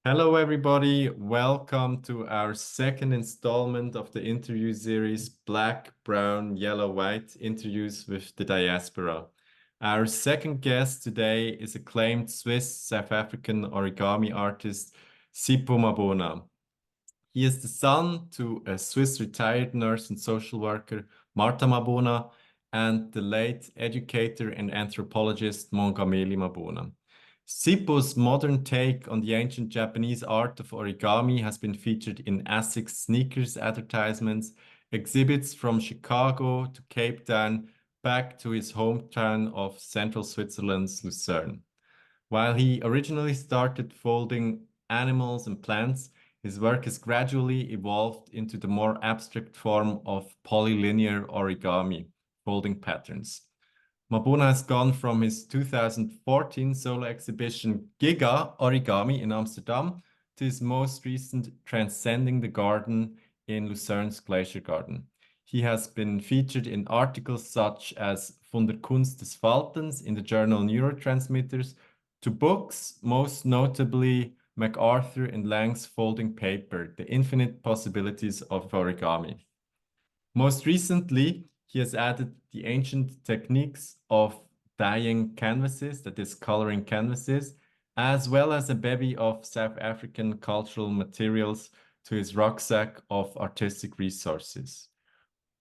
Hello, everybody. Welcome to our second installment of the interview series Black, Brown, Yellow, White Interviews with the Diaspora. Our second guest today is acclaimed Swiss South African origami artist Sipho Mabona. He is the son to a Swiss retired nurse and social worker, Martha Mabona, and the late educator and anthropologist Mongameli Mabona. Sipho's modern take on the ancient Japanese art of origami has been featured in ASICS sneakers advertisements, exhibits from Chicago to Cape Town, back to his hometown of central Switzerland's Lucerne. While he originally started folding animals and plants, his work has gradually evolved into the more abstract form of polylinear origami, folding patterns. Mabona has gone from his 2014 solo exhibition Giga Origami in Amsterdam to his most recent Transcending the Garden in Lucerne's Glacier Garden. He has been featured in articles such as Von der Kunst des Faltens in the journal Neurotransmitters, to books, most notably MacArthur and Lang's folding paper, The Infinite Possibilities of Origami. Most recently, he has added the ancient techniques of dyeing canvases, that is coloring canvases, as well as a bevy of South African cultural materials to his rucksack of artistic resources.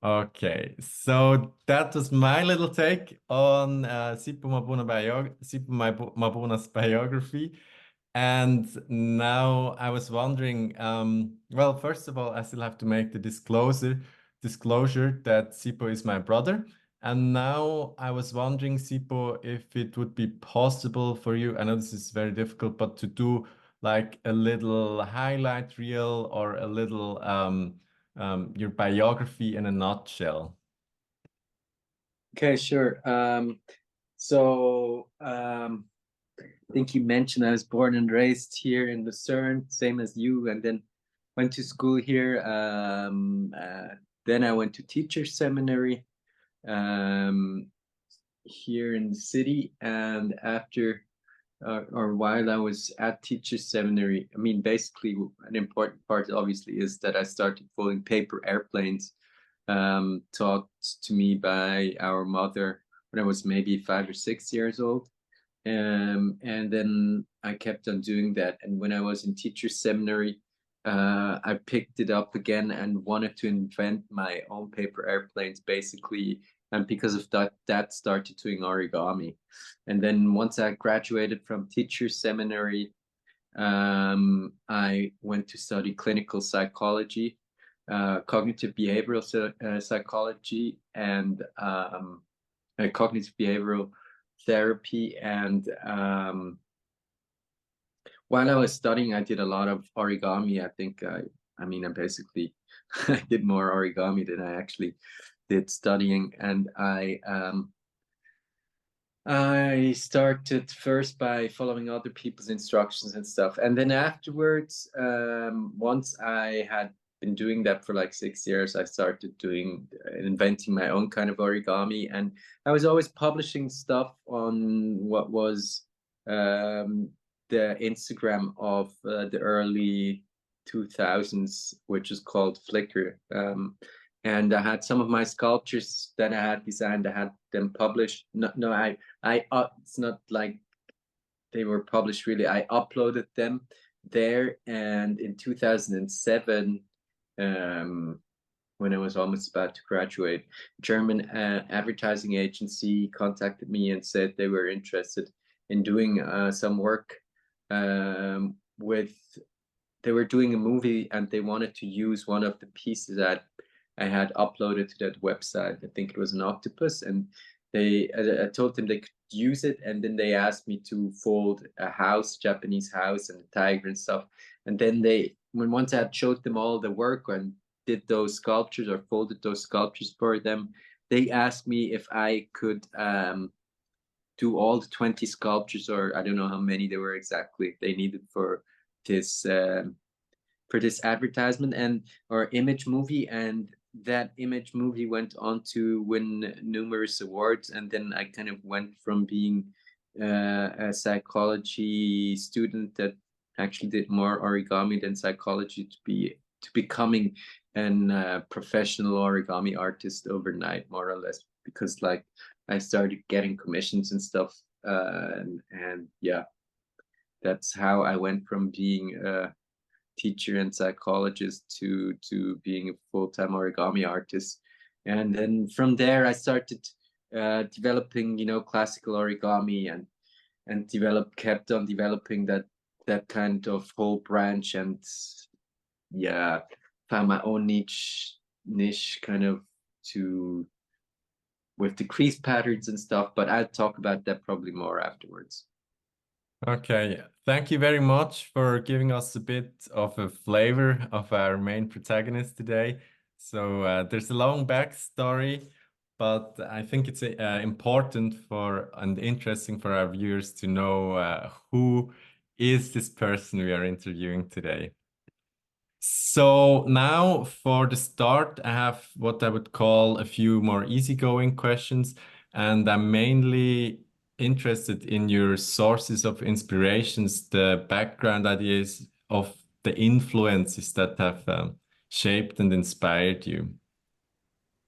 Okay, so that was my little take on Sipho Mabona's biography. And now I was wondering, well, first of all, I still have to make the disclosure that Sipho is my brother. And now I was wondering, Sipho, if it would be possible for you, I know this is very difficult, but to do like a little highlight reel or a little your biography in a nutshell. Okay, sure. I think you mentioned I was born and raised here in Lucerne, same as you, and then went to school here. Then I went to teacher seminary here in the city, and after or while I was at teacher seminary, I mean, basically, an important part obviously is that I started folding paper airplanes, taught to me by our mother when I was maybe 5 or 6 years old. And then I kept on doing that. And when I was in teacher seminary, I picked it up again and wanted to invent my own paper airplanes, basically. And because of that started doing origami. And then once I graduated from teacher seminary, I went to study clinical psychology, cognitive behavioral psychology, and cognitive behavioral therapy. And while I was studying, I did a lot of origami. I think I basically I did more origami than I actually did studying. And I started first by following other people's instructions and stuff. And then afterwards, once I had been doing that for like 6 years, I started doing inventing my own kind of origami. And I was always publishing stuff on what was the Instagram of the early 2000s, which is called Flickr. And I had some of my sculptures that I had designed. I had them published. It's not like they were published really. I uploaded them there, and in 2007, when I was almost about to graduate, a German advertising agency contacted me and said they were interested in doing some work with. They were doing a movie and they wanted to use one of the pieces that I had uploaded to that website. I think it was an octopus, and I told them they could use it, and then they asked me to fold a house, Japanese house, and a tiger and stuff. And then once I had showed them all the work and did those sculptures or folded those sculptures for them, they asked me if I could do all the 20 sculptures, or I don't know how many there were exactly they needed for this advertisement or image movie. And that image movie went on to win numerous awards. And then I kind of went from being a psychology student that actually did more origami than psychology to becoming an professional origami artist overnight, more or less, because like I started getting commissions and stuff, and yeah, that's how I went from being a teacher and psychologist to being a full-time origami artist. And then from there I started developing, you know, classical origami, and kept on developing that kind of whole branch, and yeah, found my own niche kind of to with the crease patterns and stuff, but I'll talk about that probably more afterwards. Okay, thank you very much for giving us a bit of a flavor of our main protagonist today. So there's a long backstory, but I think it's important for and interesting for our viewers to know who is this person we are interviewing today. So now for the start, I have what I would call a few more easygoing questions, and I'm mainly interested in your sources of inspirations, the background ideas of the influences that have shaped and inspired you.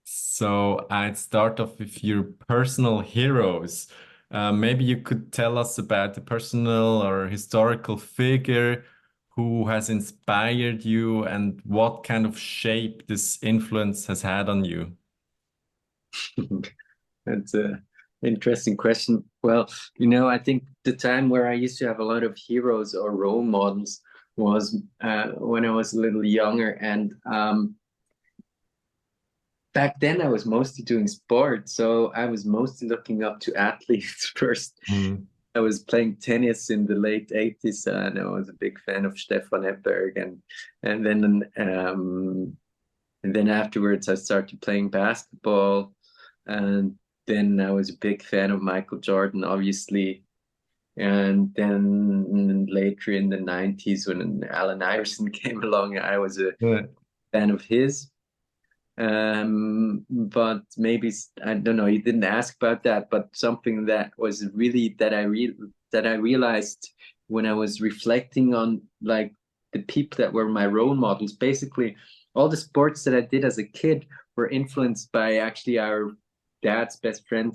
So I'd start off with your personal heroes. Maybe you could tell us about a personal or historical figure who has inspired you and what kind of shape this influence has had on you. That's a interesting question. Well, you know, I think the time where I used to have a lot of heroes or role models was when I was a little younger, and back then I was mostly doing sports, so I was mostly looking up to athletes first. Mm. I was playing tennis in the late 80s, and I was a big fan of Stefan Edberg, and then afterwards I started playing basketball, and then I was a big fan of Michael Jordan, obviously. And then later in the 90s, when Allen Iverson came along, I was a Yeah. fan of his. But maybe I don't know. You didn't ask about that, but something that was really that I realized when I was reflecting on like the people that were my role models. Basically, all the sports that I did as a kid were influenced by actually our dad's best friend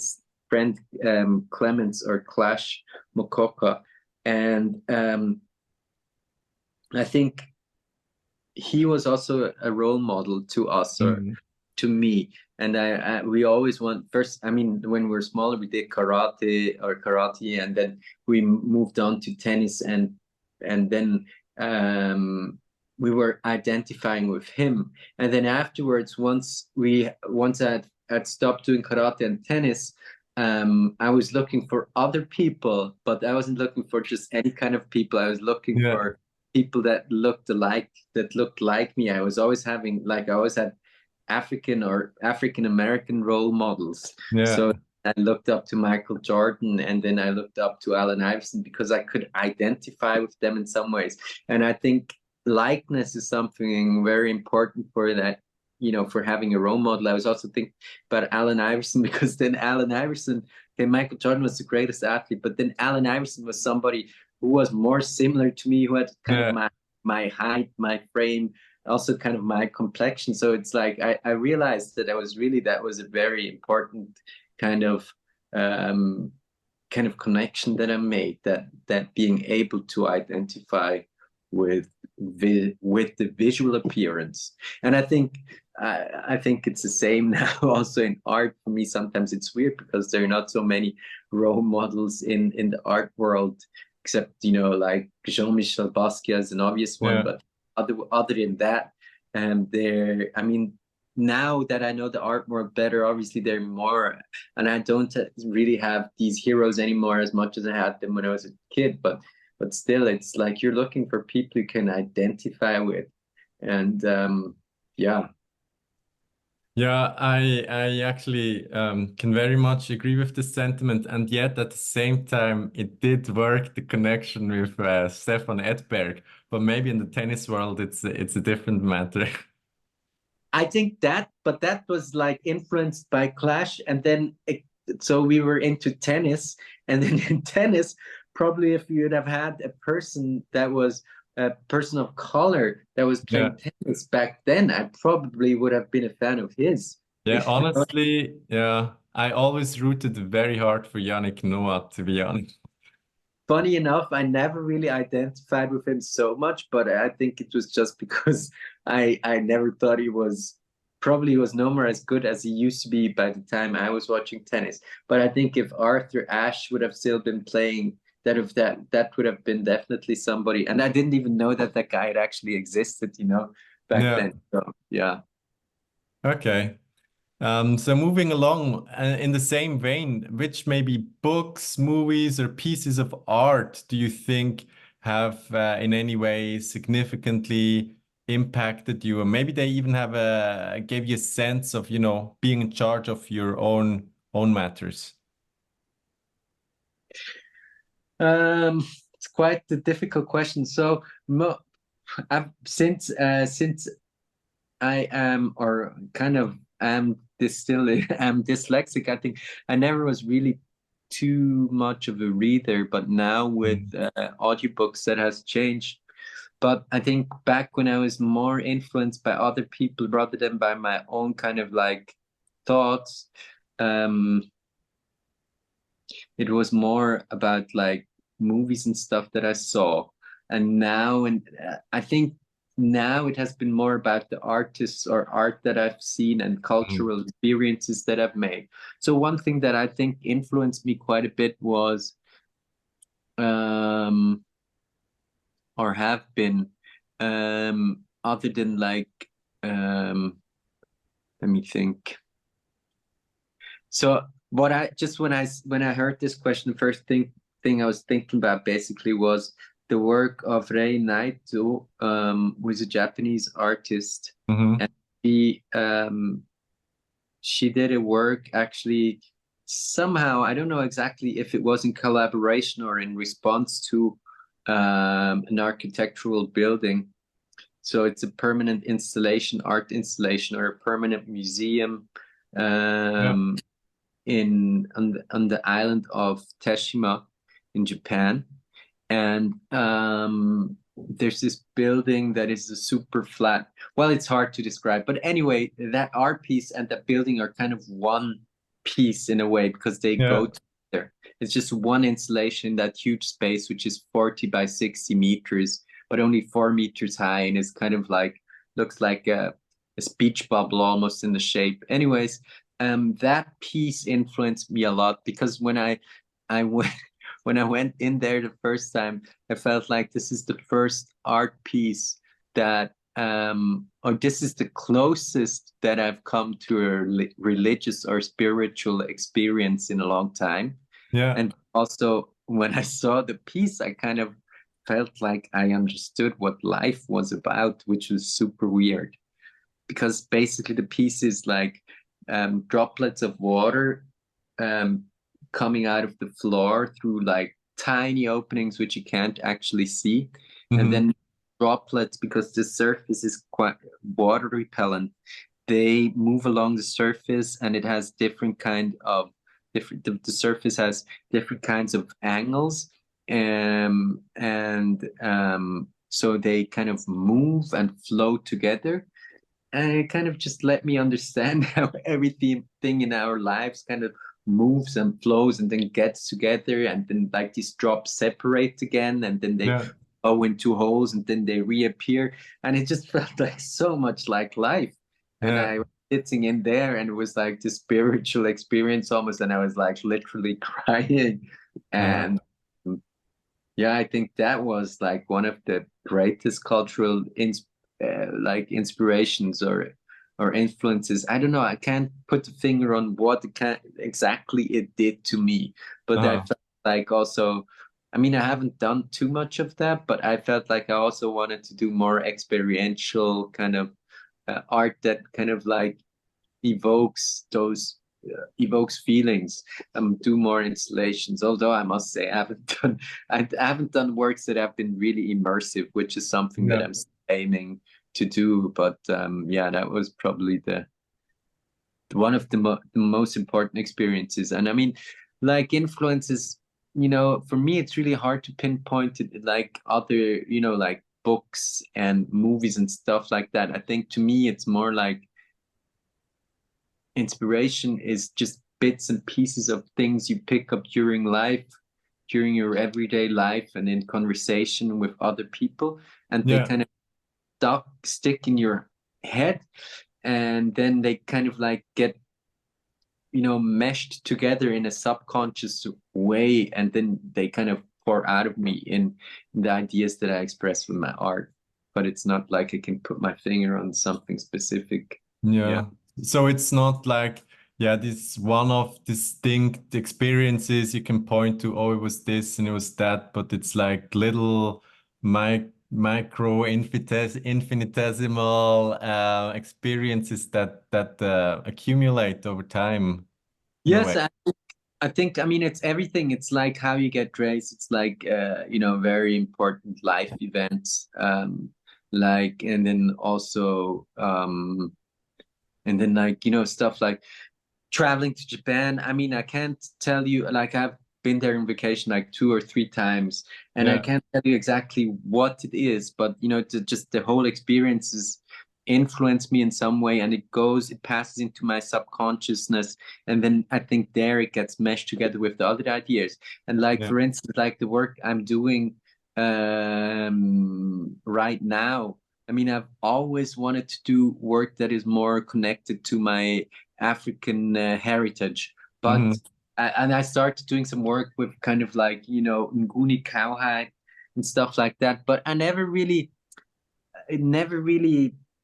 Clemens or Clash Mokoka, and I think he was also a role model to us, or Mm. to me. And we always want first, I mean, when we were smaller, we did karate, and then we moved on to tennis, and then we were identifying with him. And then afterwards, once I'd stopped doing karate and tennis, I was looking for other people, but I wasn't looking for just any kind of people. I was looking Yeah. for people that looked like me. I always had African or African American role models. Yeah. So I looked up to Michael Jordan, and then I looked up to Allen Iverson because I could identify with them in some ways. And I think likeness is something very important for that, you know, for having a role model. I was also thinking about Allen Iverson because then Allen Iverson, okay, Michael Jordan was the greatest athlete, but then Allen Iverson was somebody who was more similar to me, who had kind of Yeah. my height, my frame, also kind of my complexion. So it's like I realized that that was a very important kind of um, kind of connection that I made, that being able to identify with with the visual appearance. And I think it's the same now also in art. For me, sometimes it's weird because there are not so many role models in the art world, except, you know, like Jean-Michel Basquiat is an obvious one, Yeah. but other than that, there, I mean, now that I know the art more better, obviously there are more, and I don't really have these heroes anymore as much as I had them when I was a kid. But still, it's like you're looking for people you can identify with, and yeah. Yeah, I actually can very much agree with this sentiment, and yet at the same time, it did work the connection with Stefan Edberg, but maybe in the tennis world, it's a different matter. I think that, but that was like influenced by Clash, and then so we were into tennis, and then in tennis probably if you'd have had a person that was a person of color that was Yeah. playing tennis back then, I probably would have been a fan of his. Yeah, honestly, yeah, I always rooted very hard for Yannick Noah, to be honest. Funny enough, I never really identified with him so much, but I think it was just because I never thought he was no more as good as he used to be by the time I was watching tennis. But I think if Arthur Ashe would have still been playing, that would have been definitely somebody. And I didn't even know that that guy had actually existed, back Yeah. then. So yeah. Okay. So moving along in the same vein, which maybe books, movies, or pieces of art do you think have in any way significantly impacted you, or maybe they even have gave you a sense of, being in charge of your own matters? It's quite a difficult question. So mo since I am, or kind of am this still am dyslexic. I think I never was really too much of a reader, but now with Mm. audiobooks that has changed. But I think back when I was more influenced by other people rather than by my own kind of like thoughts, um, it was more about like movies and stuff that I saw. And I think now it has been more about the artists or art that I've seen and Mm. cultural experiences that I've made. So one thing that I think influenced me quite a bit was um or have been other than like um let me think. So what I just when I heard this question, the first thing I was thinking about basically was the work of Rei Naito, who is a Japanese artist, Hmm. and she did a work actually somehow, I don't know exactly if it was in collaboration or in response to an architectural building. So it's a permanent installation, art installation, or a permanent museum Yeah. um, on the island of Teshima in Japan. And there's this building that is a super flat. Well, it's hard to describe, but anyway, that art piece and that building are kind of one piece in a way because they Yeah. go together. It's just one installation in that huge space, which is 40 by 60 meters, but only 4 meters high, and it's kind of like looks like a speech bubble almost in the shape. Anyways, that piece influenced me a lot because I went when I went in there the first time, I felt like this is the first art piece that or this is the closest that I've come to a religious or spiritual experience in a long time. Yeah. And also when I saw the piece, I kind of felt like I understood what life was about, which was super weird because basically the piece is like droplets of water um, coming out of the floor through like tiny openings which you can't actually see, and Hmm. then droplets, because the surface is quite water repellent, they move along the surface, and it has different kind of different the surface has different kinds of angles, and so they kind of move and flow together, and it kind of just let me understand how everything in our lives kind of moves and flows and then gets together, and then like these drops separate again, and then they Yeah. go into holes and then they reappear, and it just felt like so much like life. And Yeah. I was sitting in there, and it was like this spiritual experience almost, and I was like literally crying. Yeah. And yeah, I think that was like one of the greatest cultural like inspirations or influences. I don't know. I can't put the finger on what exactly it did to me, but I Uh-huh. felt like also. I mean, I haven't done too much of that, but I felt like I also wanted to do more experiential kind of art that kind of like evokes those evokes feelings. Do more installations, although I must say I haven't done works that have been really immersive, which is something that Yeah. I'm aiming to do. But yeah, that was probably the one of the most important experiences. And I mean, like influences. you know, for me, it's really hard to pinpoint it like other, you know, like books and movies and stuff like that. I think to me, it's more like inspiration is just bits and pieces of things you pick up during life, during your everyday life, and in conversation with other people, and they Yeah. kind of stick in your head, and then they kind of like get, you know, meshed together in a subconscious way, and then they kind of pour out of me in the ideas that I express with my art. But it's not like I can put my finger on something specific. Yeah. Yeah. So it's not like, yeah, this one of distinct experiences you can point to, oh, it was this and it was that, but it's like little micro infinitesimal experiences that accumulate over time in a Yes, way. I think, I mean, it's everything. It's like how you get dressed. It's like, you know, very important life events. Like, and then also, and then like, you know, stuff like traveling to Japan. I mean, I can't tell you, like, I've been there on vacation like 2 or 3 times, and I Yeah. can't tell you exactly what it is, but, you know, just the whole experience is influenced me in some way, and it passes into my subconsciousness, and then I think there it gets meshed together with the other ideas. And like, Yeah. for instance, like the work I'm doing right now, I mean, I've always wanted to do work that is more connected to my African heritage. But Hmm. and I started doing some work with kind of like, you know, Nguni cowhide and stuff like that. But it never really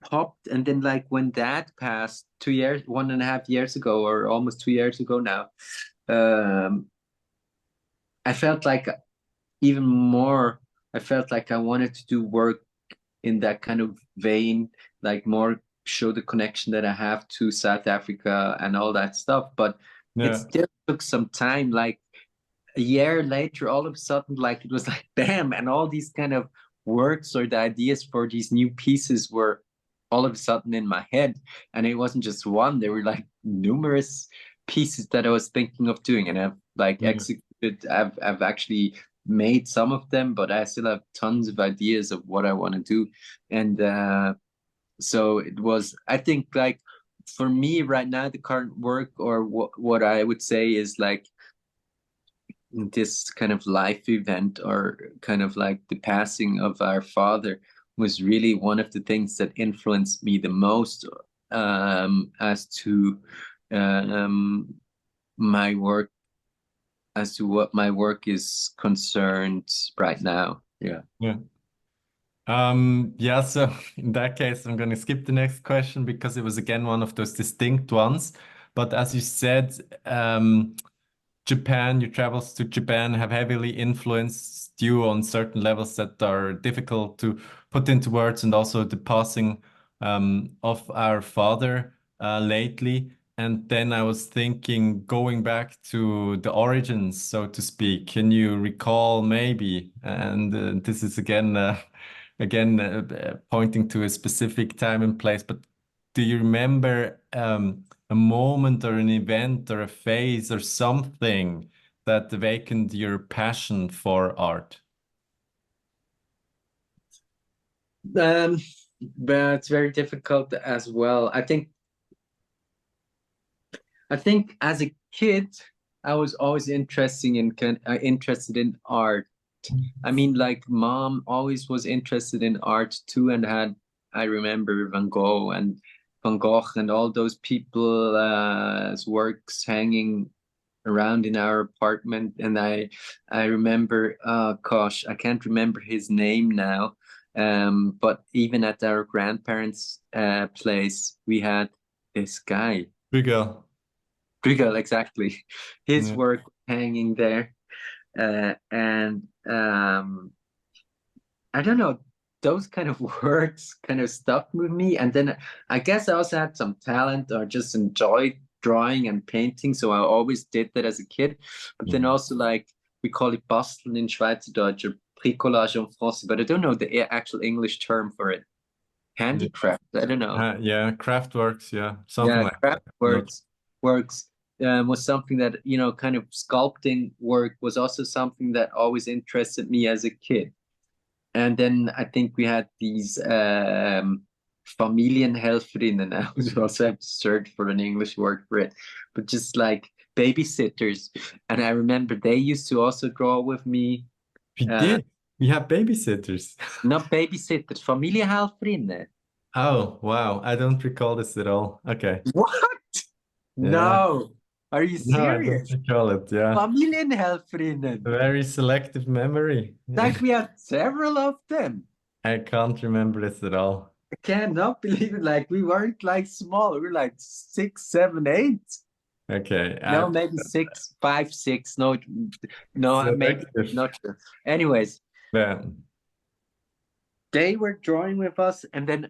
popped. And then like when that passed 2 years, 1.5 years ago, or almost 2 years ago now, um, I felt like even more. I felt like I wanted to do work in that kind of vein, like more show the connection that I have to South Africa and all that stuff. But it Yeah. still took some time. Like a year later, all of a sudden, like it was like bam, and all these kind of words or the ideas for these new pieces were all of a sudden in my head. And it wasn't just one, there were like numerous pieces that I was thinking of doing, and I've like Yeah. executed, I've actually made some of them, but I still have tons of ideas of what I want to do. And so it was, I think, like for me right now, the current work, or what I would say is like this kind of life event, or kind of like the passing of our father, was really one of the things that influenced me the most, as to um, my work, as to what my work is concerned right now. Yeah. Yeah. Yeah, so in that case, I'm going to skip the next question because it was again one of those distinct ones. But as you said, Japan, your travels to Japan have heavily influenced you on certain levels that are difficult to put into words, and also the passing of our father lately. And then I was thinking, going back to the origins, so to speak, can you recall maybe? And this is again pointing to a specific time and place, but do you remember a moment or an event or a phase or something that awakened your passion for art? Um, but it's very difficult as well. I think as a kid, I was always interested in art. I mean, like mom always was interested in art too, and I remember Van Gogh and all those people works hanging around in our apartment. And I remember, gosh, I can't remember his name now. But even at our grandparents' place, we had this guy. Bigger. Bruegel, exactly. His Yeah. work hanging there. And I don't know, those kind of words kind of stuck with me. And then I guess I also had some talent, or just enjoyed drawing and painting. So I always did that as a kid. But then Mhm. also, like, we call it Basteln in Schweizerdeutsch, or Bricolage en Français, but I don't know the actual English term for it. Yeah. Handicraft, I don't know. Yeah, craft works, yeah, something Yeah, like craft that. Not, works. was something that, you know, kind of sculpting work was also something that always interested me as a kid. And then I think we had these Familienhelferinnen. I was also have to search for an English word for it, but just like babysitters. And I remember they used to also draw with me. We Uh, did. We have babysitters. Not babysitters, Familienhelferinnen. Oh, wow. I don't recall this at all. Okay. What? Yeah. No. Are you No, I don't serious? recall it. Yeah. Familienhelferinnen. Very selective memory. Like we had several of them. I can't remember this at all. I cannot believe it. Like we weren't like small. We were like 6, 7, 8. Okay. No, maybe 6, 5, 6. No, no, maybe Selective. not sure. Anyways, Yeah. they were drawing with us, and then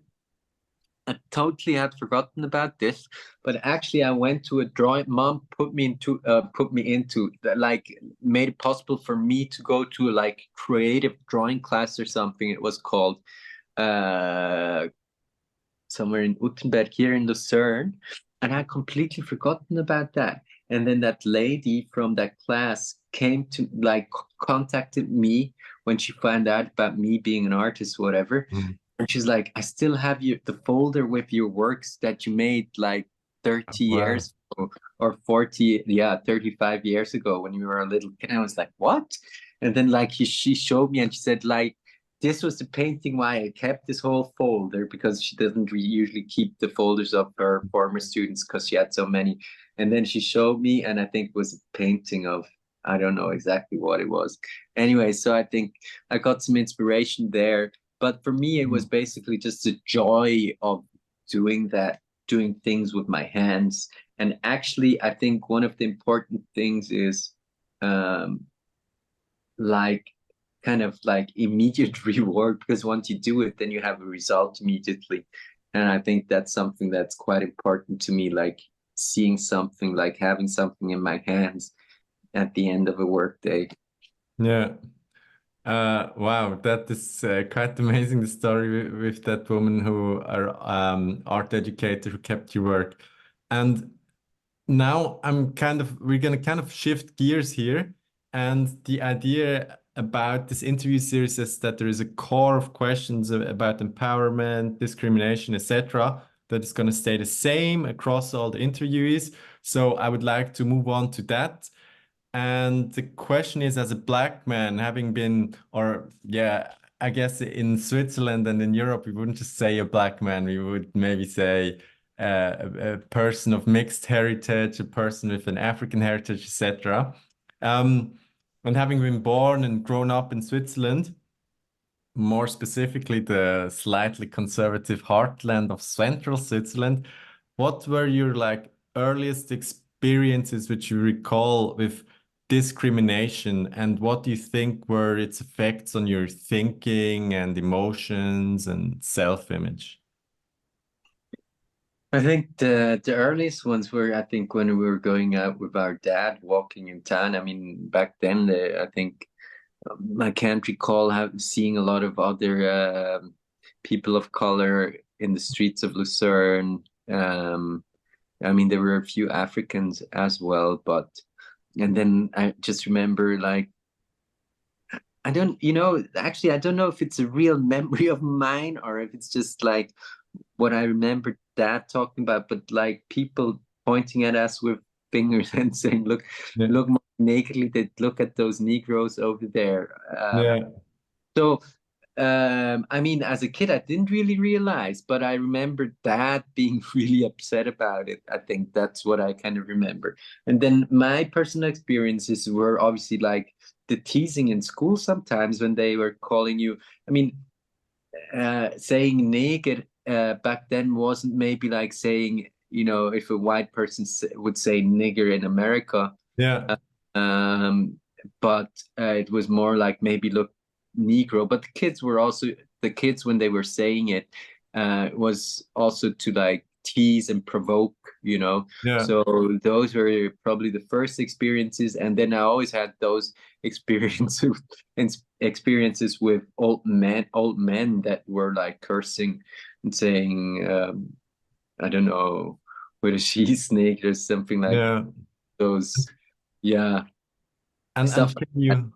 I totally had forgotten about this. But actually, I went to a drawing. Mom put me into like made it possible for me to go to like creative drawing class or something. It was called uh somewhere in Uttenberg here in Lucerne, and I completely forgotten about that. And then that lady from that class came to like contacted me when she found out about me being an artist, whatever. Mm. And she's like, I still have the folder with your works that you made like 30 Wow. years ago, or 40, yeah, 35 years ago when you were a little kid. And I was like, what? And then like she showed me and she said like, this was the painting why I kept this whole folder, because she doesn't usually keep the folders of her former students because she had so many. And then she showed me, and I think it was a painting of, I don't know exactly what it was. Anyway, so I think I got some inspiration there. But for me, it was Mm. basically just the joy of doing that, doing things with my hands. And actually, I think one of the important things is um, like kind of like immediate reward, because once you do it, then you have a result immediately. And I think that's something that's quite important to me, like seeing something, like having something in my hands at the end of a work day. Yeah. Wow, that is quite amazing, the story with that woman who are art educator who kept your work. And now we're gonna kind of shift gears here. And the idea about this interview series is that there is a core of questions about empowerment, discrimination, etc., that is gonna stay the same across all the interviewees. So I would like to move on to that. And the question is, as a black man, having been, or yeah, I guess in Switzerland and in Europe, we wouldn't just say a black man, we would maybe say a person of mixed heritage, a person with an African heritage, etc. Um, and having been born and grown up in Switzerland, more specifically the slightly conservative heartland of central Switzerland, what were your like earliest experiences which you recall with discrimination, and what do you think were its effects on your thinking and emotions and self-image? I think the earliest ones were, I think, when we were going out with our dad walking in town. I mean, back then, I think I can't recall seeing a lot of other people of color in the streets of Lucerne. I mean, there were a few Africans as well, but and then I just remember like I don't, actually I don't know if it's a real memory of mine or if it's just like what I remember dad talking about, but like people pointing at us with fingers and saying, Yeah, look more nakedly, that look at those Negroes over there. yeah, So I mean, as a kid, I didn't really realize, but I remember dad being really upset about it. I think that's what I kind of remember. And then my personal experiences were obviously like the teasing in school sometimes when they were calling you. I mean, saying naked back then wasn't maybe like saying, if a white person would say nigger in America. yeah, Um, but it was more like maybe look Negro. But the kids when they were saying it was also to like tease and provoke. yeah, So those were probably the first experiences, and then I always had those experiences experiences with old men that were like cursing and saying, I don't know, whether she's naked or something like. yeah. those, yeah, And stuff like that.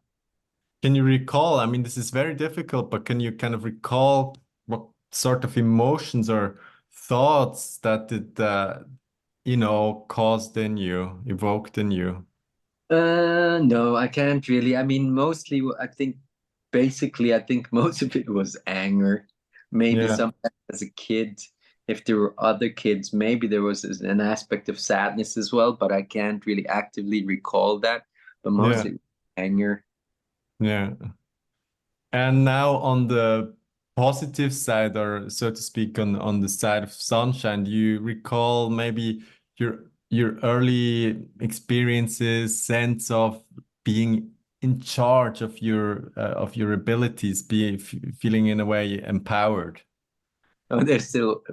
can you recall? I mean, this is very difficult, but can you kind of recall what sort of emotions or thoughts that it caused in you, evoked in you? No, I can't really. I mean, mostly, I think, basically, I think most of it was anger. Maybe Yeah, sometimes as a kid, if there were other kids, maybe there was an aspect of sadness as well, but I can't really actively recall that. But yeah, mostly anger. yeah. And now on the positive side, or so to speak, on the side of sunshine, do you recall maybe your early experiences, sense of being in charge of your abilities, being feeling in a way empowered? Oh, there's still,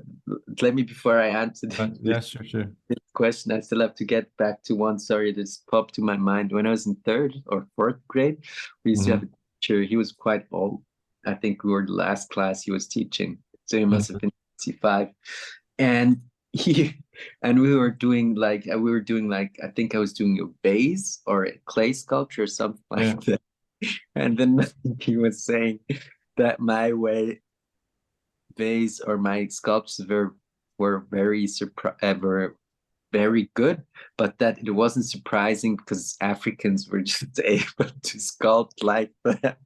let me, before I answer Yeah, sure, sure. this question, I still have to get back to one. Sorry, this popped to my mind. When I was in third or fourth grade, we used to have Hmm. a teacher. He was quite old. I think we were the last class he was teaching. So he must have Hmm. been 65. And he, and we were doing like, I think I was doing a vase or a clay sculpture or something Yeah. like that. And then he was saying that my way vase or my sculptures were were very good, but that it wasn't surprising because Africans were just able to sculpt like that.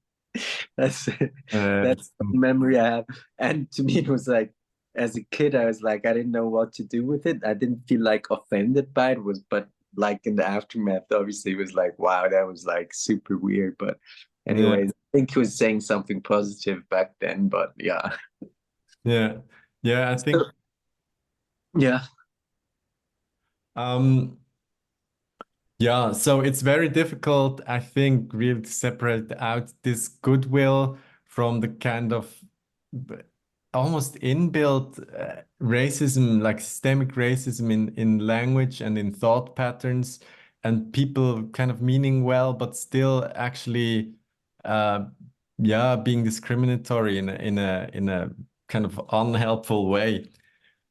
That's that's Mm. the memory I have. And to me, it was like, as a kid, I was like, I didn't know what to do with it. I didn't feel like offended by it. But like in the aftermath, obviously, it was like, wow, that was like super weird. But Yeah, anyways, I think he was saying something positive back then. But yeah, yeah, yeah. I think. yeah. um Yeah, so it's very difficult, I think, really to separate out this goodwill from the kind of b- almost inbuilt racism, like systemic racism in language and in thought patterns, and people kind of meaning well, but still actually, uh, yeah, being discriminatory in a kind of unhelpful way.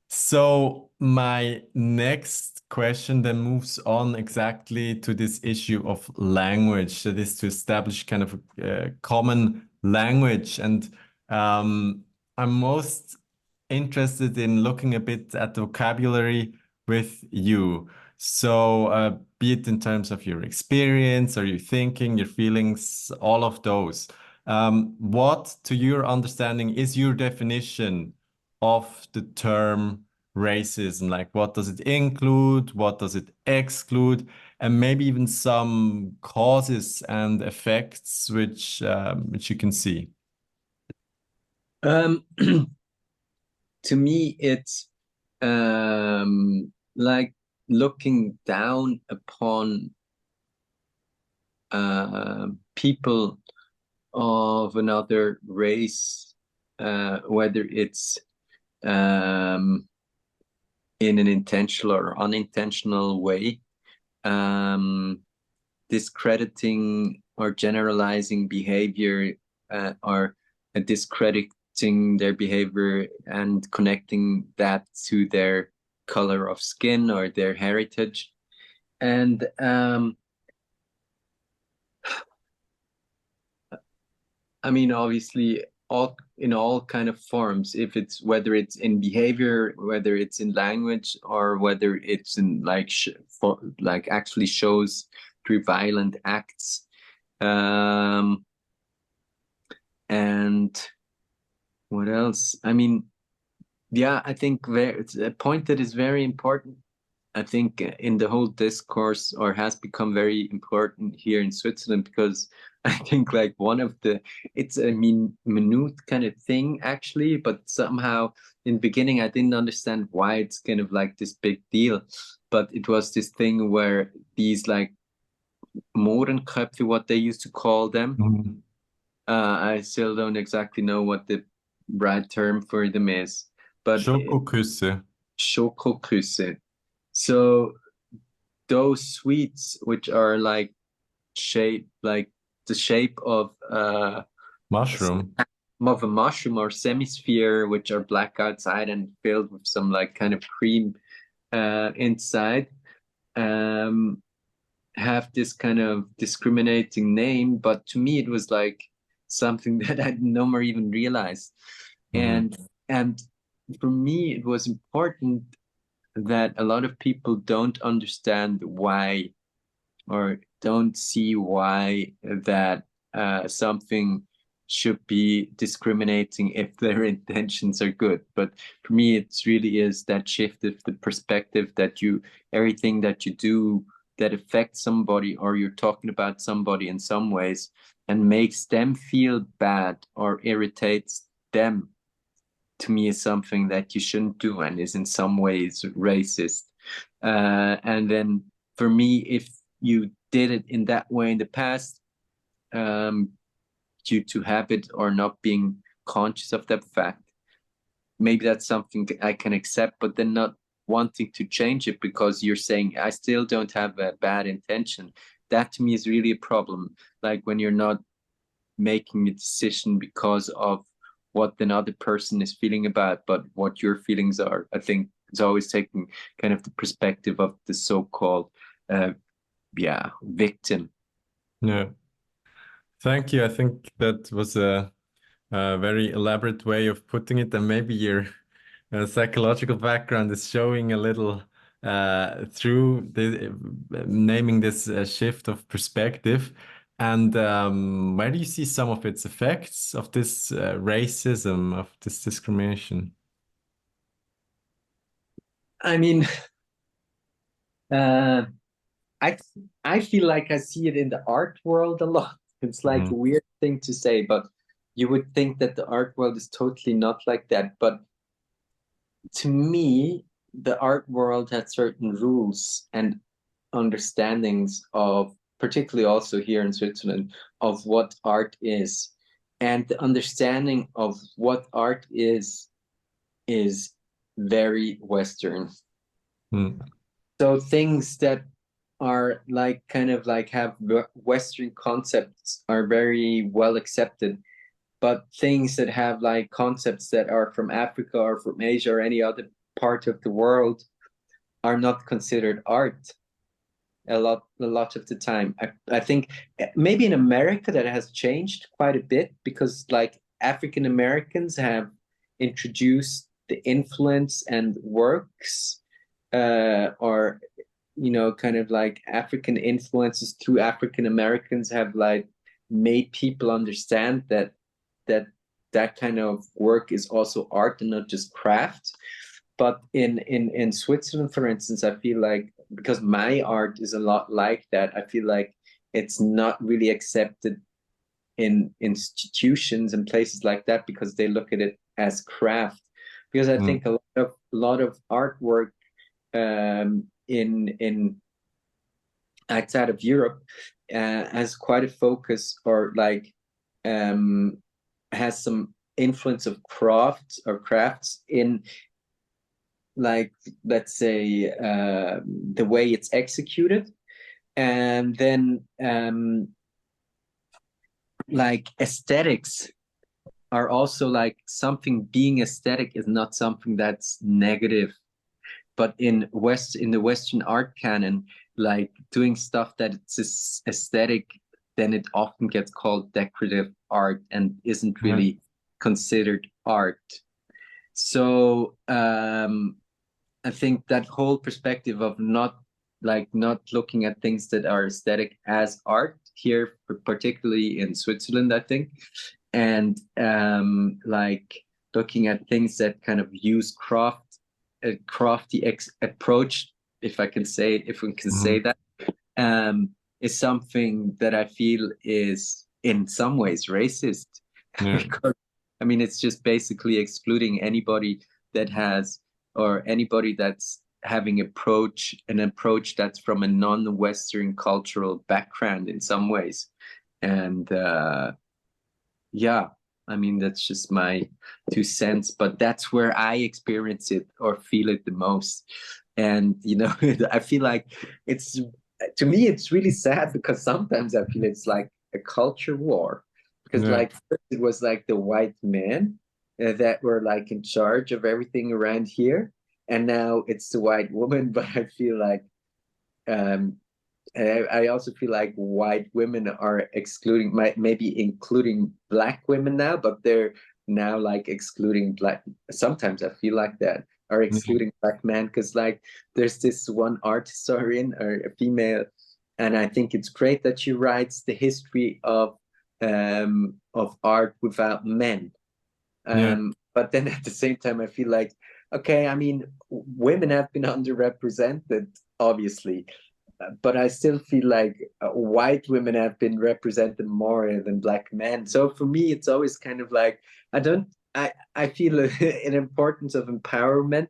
So my next question then moves on exactly to this issue of language. That is to establish kind of a common language. And I'm most interested in looking a bit at the vocabulary with you. So be it in terms of your experience or your thinking, your feelings, all of those. What, to your understanding, is your definition of the term racism? Like, what does it include? What does it exclude? And maybe even some causes and effects which you can see. Um, to me, it's like looking down upon people of another race, whether it's um, in an intentional or unintentional way, um, discrediting or generalizing behavior, or discrediting their behavior and connecting that to their color of skin or their heritage. And I mean, obviously, all in all kind of forms. If it's whether it's in behavior, whether it's in language, or whether it's in like like actually shows through violent acts. Um, and what else? I mean, yeah, I think it's a point that is very important. I think in the whole discourse, or has become very important here in Switzerland, because I think like one of the, it's a minute kind of thing actually, but somehow in the beginning I didn't understand why it's kind of like this big deal. But it was this thing where these like Mohrenköpfe, what they used to call them, Mhm. I still don't exactly know what the right term for them is, but Schokoküsse. Schokoküsse. So those sweets, which are like shape like the shape Mushroom. of a mushroom or semisphere, which are black outside and filled with some like kind of cream inside. Um, have this kind of discriminating name, but to me it was like something that I no more even realized. Mm-hmm. And for me it was important that a lot of people don't understand why, or don't see why that something should be discriminating if their intentions are good. But for me, it really is that shift of the perspective that everything that you do that affects somebody, or you're talking about somebody in some ways and makes them feel bad or irritates them, to me is something that you shouldn't do and is in some ways racist. And then for me, if you did it in that way in the past, um, due to habit or not being conscious of that fact, maybe that's something I can accept, but then not wanting to change it because you're saying, I still don't have a bad intention. That to me is really a problem. Like when you're not making a decision because of what another person is feeling about, but what your feelings are. I think it's always taking kind of the perspective of the so-called, victim. Yeah. Thank you. I think that was a very elaborate way of putting it, and maybe your psychological background is showing a little through the naming this shift of perspective. And where do you see some of its effects of this racism, of this discrimination? I mean, uh, I I feel like I see it in the art world a lot. It's like a Mhm. weird thing to say, but you would think that the art world is totally not like that. But to me, the art world has certain rules and understandings of, particularly also here in Switzerland, of what art is. And the understanding of what art is very Western. Mm. So things that are like kind of like have Western concepts are very well accepted, but things that have like concepts that are from Africa or from Asia or any other part of the world are not considered art a lot of the time. I think maybe in America that has changed quite a bit because like African Americans have introduced the influence and works, or kind of like African influences through African Americans have like made people understand that that kind of work is also art and not just craft. But in Switzerland, for instance, I feel like because my art is a lot like that, I feel like it's not really accepted in institutions and places like that because they look at it as craft. Because I Mm. think a lot of artwork in outside of Europe has quite a focus, or like um, has some influence of crafts or crafts in, like, let's say the way it's executed, and then like aesthetics are also like something. Being aesthetic is not something that's negative, but in the Western art canon, like doing stuff that it's aesthetic, then it often gets called decorative art and isn't Yeah. really considered art. So I think that whole perspective of not looking at things that are aesthetic as art here, particularly in Switzerland, I think, and like looking at things that kind of use a crafty approach, if we can say Mhm. that, um, is something that I feel is in some ways racist Yeah. because I mean it's just basically excluding anybody that has, or anybody that's having an approach that's from a non-Western cultural background in some ways. And yeah, I mean that's just my 2 cents, but that's where I experience it or feel it the most. And I feel like it's to me it's really sad because sometimes I feel it's like a culture war, because Yeah. like first it was like the white men that were like in charge of everything around here, and now it's the white woman. But I feel like um I also feel like white women are excluding, maybe including black women now, but they're now like excluding black. Sometimes I feel like that, are Yeah. excluding black men, because like there's this one art historian or a female, and I think it's great that she writes the history of art without men. Yeah. But then at the same time, I feel like, okay, I mean, women have been underrepresented, obviously, but I still feel like white women have been represented more than black men. So for me, it's always kind of like I don't. I feel an importance of empowerment,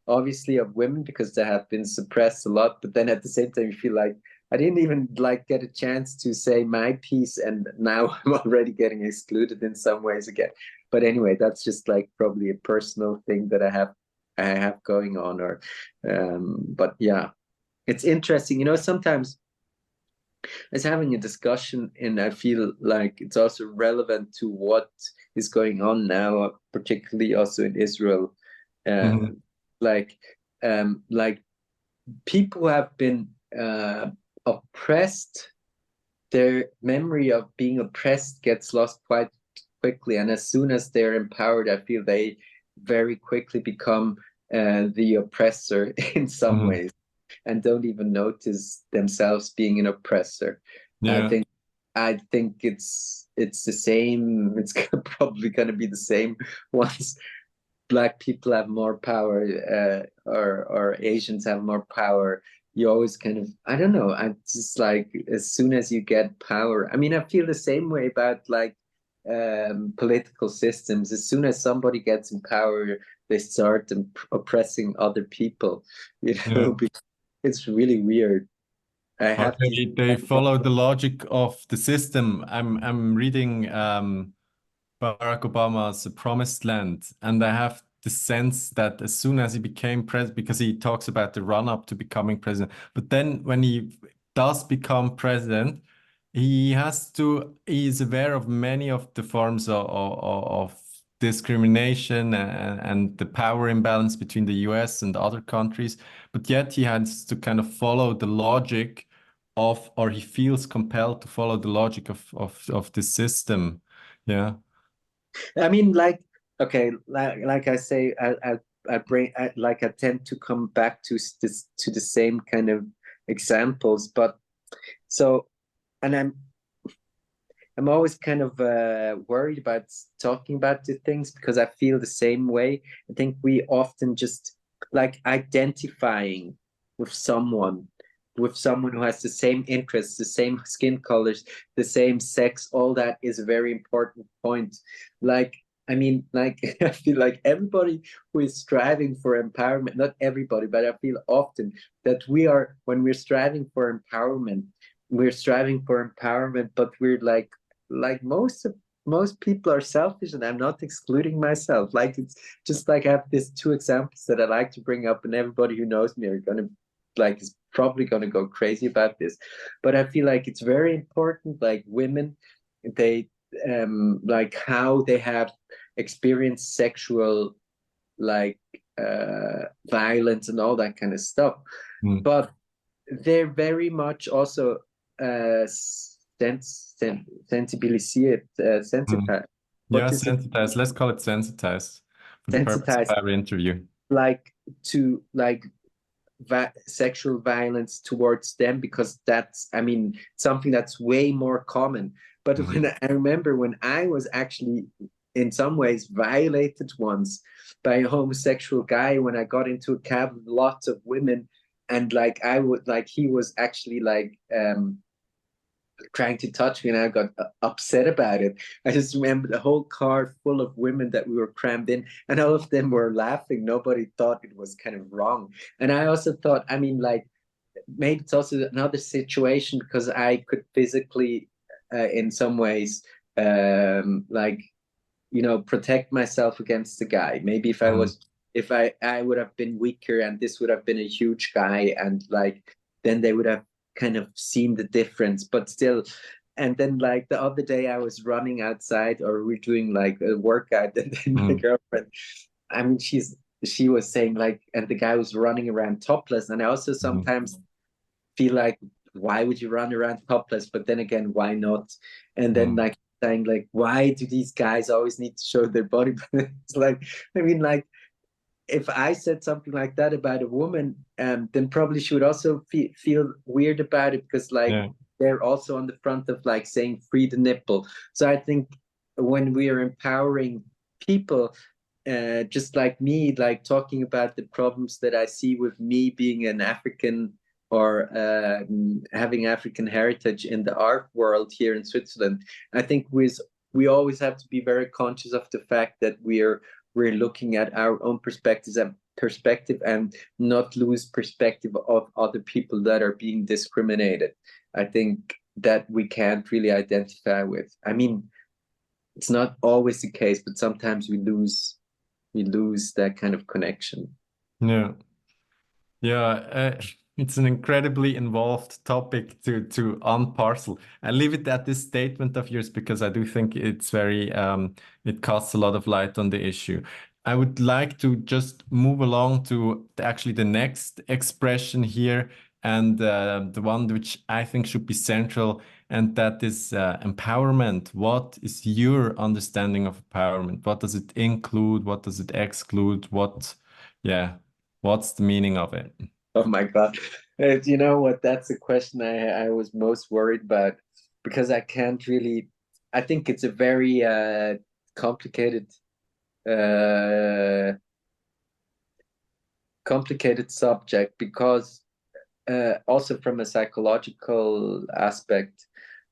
obviously, of women because they have been suppressed a lot. But then at the same time, you feel like I didn't even like get a chance to say my piece, and now I'm already getting excluded in some ways again. But anyway, that's just like probably a personal thing that I have going on, or but yeah, it's interesting. Sometimes it's having a discussion, and I feel like it's also relevant to what is going on now, particularly also in Israel. Mhm. Um, like people have been oppressed. Their memory of being oppressed gets lost quite quickly, and as soon as they're empowered, I feel they very quickly become the oppressor in some Mhm. ways, and don't even notice themselves being an oppressor. I Yeah. think I think it's the same. It's probably going to be the same once black people have more power, or Asians have more power. You always kind of, I don't know. I just like, as soon as you get power. I mean, I feel the same way about like political systems. As soon as somebody gets in power, they start oppressing other people. You Yeah. know, it's really weird. I Or have this. they follow the logic of the system. I'm reading Barack Obama's Promised Land, and I have the sense that as soon as he became president, because he talks about the run-up to becoming president, but then when he does become president, he is aware of many of the forms of discrimination and the power imbalance between the US and other countries, but yet he has to kind of follow the logic or he feels compelled to follow the logic of the system. Yeah. I mean, like, okay, like I say, I tend to come back to this, to the same kind of examples, but so, and I'm always kind of worried about talking about the things because I feel the same way. I think we often just like identifying with someone, with someone who has the same interests, the same skin colors, the same sex. All that is a very important point. Like, I mean, like I feel like everybody who is striving for empowerment, not everybody, but I feel often that when we're striving for empowerment, we're striving for empowerment, but we're like most people are selfish, and I'm not excluding myself. Like, it's just like I have these two examples that I like to bring up, and everybody who knows me are gonna like is probably gonna go crazy about this. But I feel like it's very important, like women, they like how they have experienced sexual like violence and all that kind of stuff. Mm. But they're very much also sensibilized, Mm. sensitized. Yeah, What is it? sensitized. Let's call it sensitized for the purpose Sensitized, of our interview. like to like sexual violence towards them, because that's, I mean, something that's way more common. But when Mhm. I remember when I was actually in some ways violated once by a homosexual guy, when I got into a cab with lots of women, and like I would like he was actually like trying to touch me, and I got upset about it. I just remember the whole car full of women that we were crammed in, and all of them were laughing. Nobody thought it was kind of wrong. And I also thought, I mean, like, maybe it's also another situation because I could physically, in some ways, like, protect myself against the guy. Maybe Mhm. if I would have been weaker, and this would have been a huge guy, and like, then they would have kind of seen the difference, but still. And then like the other day I was running outside, or we're doing like a workout, and then my Mhm. girlfriend, I mean, she was saying like, and the guy was running around topless, and I also Mhm. sometimes feel like why would you run around topless? But then again, why not? And then like saying like, why do these guys always need to show their body? It's like, I mean, like, if I said something like that about a woman, then probably she would also feel weird about it, because like Yeah. they're also on the front of like saying free the nipple. So I think when we are empowering people, just like me, like talking about the problems that I see with me being an African, or having African heritage in the art world here in Switzerland, I think we always have to be very conscious of the fact that we're looking at our own perspective and not lose perspective of other people that are being discriminated. I think that we can't really identify with. I mean, it's not always the case, but sometimes we lose that kind of connection. Yeah. Yeah, it's an incredibly involved topic to unparcel. I leave it at this statement of yours because I do think it's very it casts a lot of light on the issue. I would like to just move along to actually the next expression here, and the one which I think should be central, and that is empowerment. What is your understanding of empowerment? What does it include? What does it exclude? Yeah. What's the meaning of it? Oh my God. You know what? That's the question I was most worried about, because I can't really, I think it's a very complicated uh, complicated subject, because also from a psychological aspect,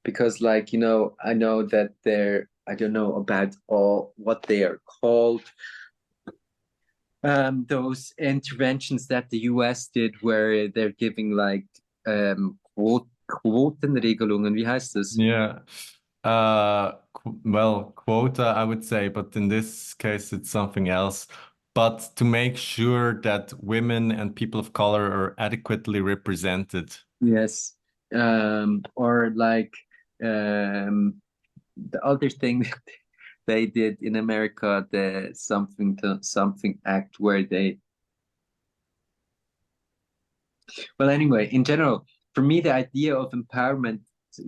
because like, you know, I know that I don't know about all what they are called, those interventions that the US did, where they're giving like Quotenregelungen, wie heißt das? Yeah. Well, quota, I would say, but in this case, it's something else. But to make sure that women and people of color are adequately represented. Yes. Or like the other thing they did in America, the something to something act, where they, well, anyway, in general, for me, the idea of empowerment,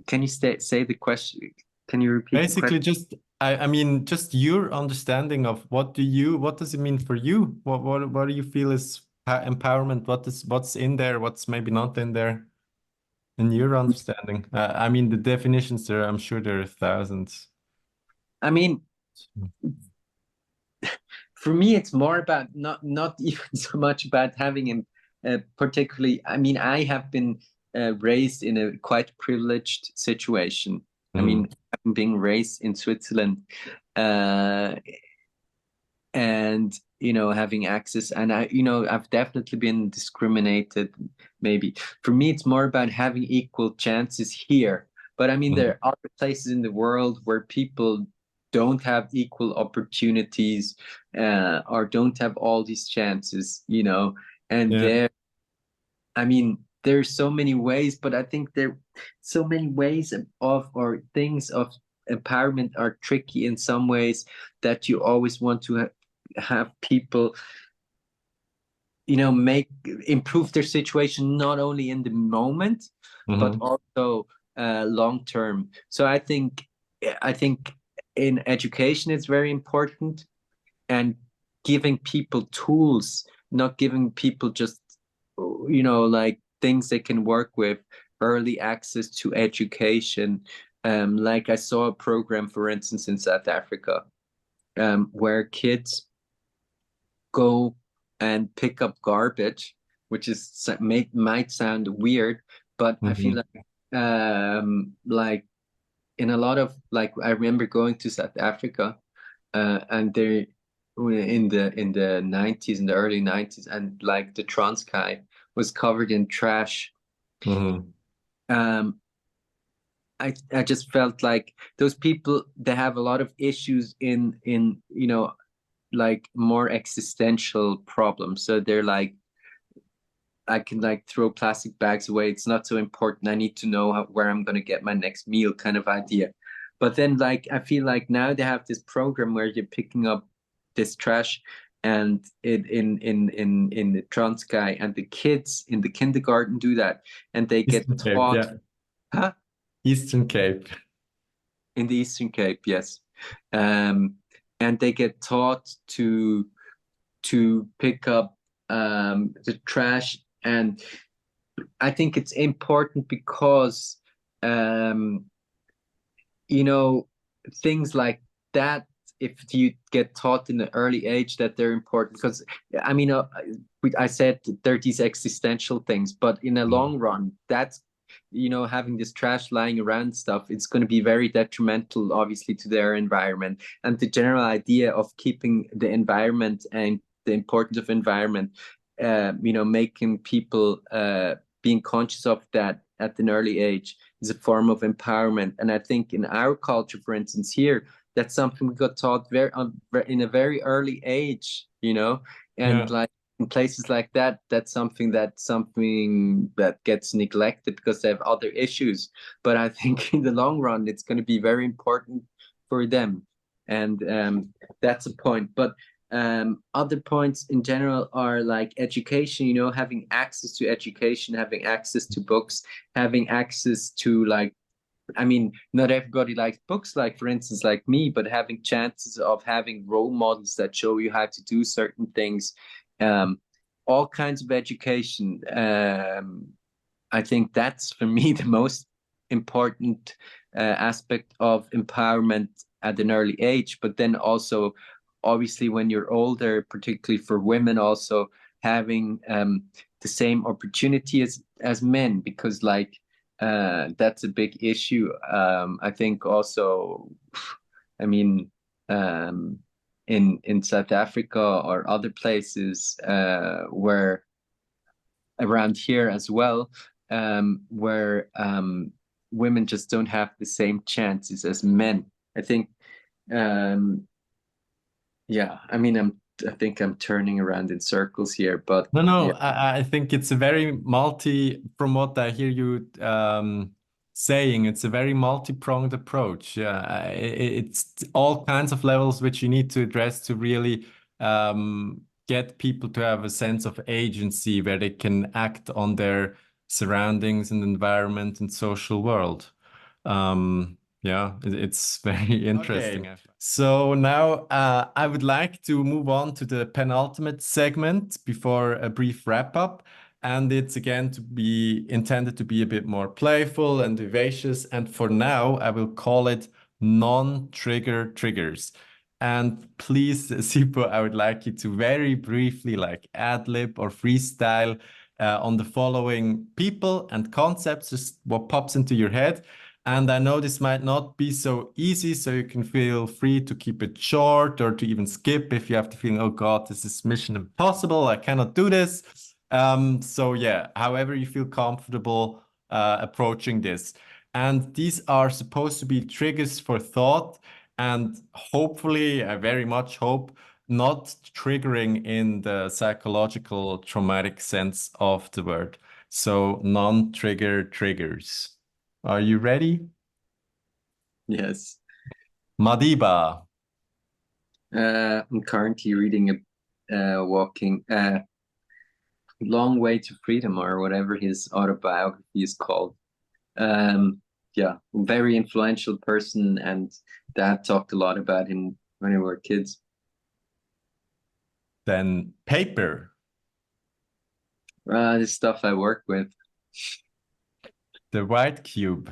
can you say the question? Can you repeat the question? Basically, I mean, just your understanding of what does it mean for you? What do you feel is empowerment? What's in there? What's maybe not in there? In your understanding, I mean, the definitions there, I'm sure there are thousands. I mean, for me, it's more about not even so much about having particularly. I mean, I have been raised in a quite privileged situation. I Mm, mean, I'm being raised in Switzerland, uh, and you know, having access, and I've definitely been discriminated. Maybe for me, it's more about having equal chances here. But I mean, mm, there are other places in the world where people don't have equal opportunities, or don't have all these chances, you know. And yeah. I mean, there's so many ways, but I think there so many ways of or things of empowerment are tricky in some ways, that you always want to have people, you know, make improve their situation not only in the moment, but Hmm. also long term. So I think in education it's very important, and giving people tools, not giving people just, you know, like things they can work with, early access to education. Like I saw a program, for instance, in South Africa, where kids go and pick up garbage, which is might sound weird, but I feel Hmm. like in a lot of, like, I remember going to South Africa, and there in the 90s, in the early 90s, and like the Transkei was covered in trash. Hmm. Um, I just felt like those people, they have a lot of issues in you know, like more existential problems. So they're like, I can like throw plastic bags away. It's not so important. I need to know where I'm going to get my next meal, kind of idea. But then, like, I feel like now they have this program where you're picking up this trash, and in the Transkei, and the kids in the kindergarten do that, and they get Eastern Cape, taught, yeah. huh? Eastern Cape. In the Eastern Cape, yes. And they get taught to pick up the trash. And I think it's important because you know, things like that, if you get taught in an early age that they're important, because I mean, I said there are these existential things, but in a long run, that's, having this trash lying around stuff, it's going to be very detrimental, obviously, to their environment. And the general idea of keeping the environment and the importance of environment, making people being conscious of that at an early age is a form of empowerment. And I think in our culture, for instance, here, that's something we got taught in a very early age, and Yeah. like in places like that, that's something that gets neglected because they have other issues. But I think in the long run, it's going to be very important for them. And that's a point. But other points in general are like education, having access to education, having access to books, having access to, like, I mean, not everybody likes books, like, for instance, like me, but having chances of having role models that show you how to do certain things, um, all kinds of education. I think that's, for me, the most important aspect of empowerment at an early age. But then also, obviously, when you're older, particularly for women, also having the same opportunity as men, because, like, that's a big issue. I think also, I mean, in South Africa or other places where around here as well, where women just don't have the same chances as men. I think, yeah. I mean, I think I'm turning around in circles here, but No, no, yeah. I think it's a very from what I hear you saying, it's a very multi-pronged approach. Yeah, it's all kinds of levels which you need to address to really get people to have a sense of agency where they can act on their surroundings and environment and social world. Yeah, it's very interesting. Okay. So now I would like to move on to the penultimate segment before a brief wrap up. And it's again to be intended to be a bit more playful and vivacious. And for now, I will call it non-trigger triggers. And please, Sipho, I would like you to very briefly, like ad-lib or freestyle on the following people and concepts, just what pops into your head. And I know this might not be so easy, so you can feel free to keep it short or to even skip if you have the feeling, oh God, this is mission impossible, I cannot do this. So yeah, however you feel comfortable approaching this. And these are supposed to be triggers for thought, and hopefully, I very much hope, not triggering in the psychological traumatic sense of the word. So non-trigger triggers. Are you ready? Yes. Madiba, I'm currently reading Walking Long Way to Freedom, or whatever his autobiography is called. Yeah, very influential person, and Dad talked a lot about him when we were kids. then paper, This stuff I work with. the white cube,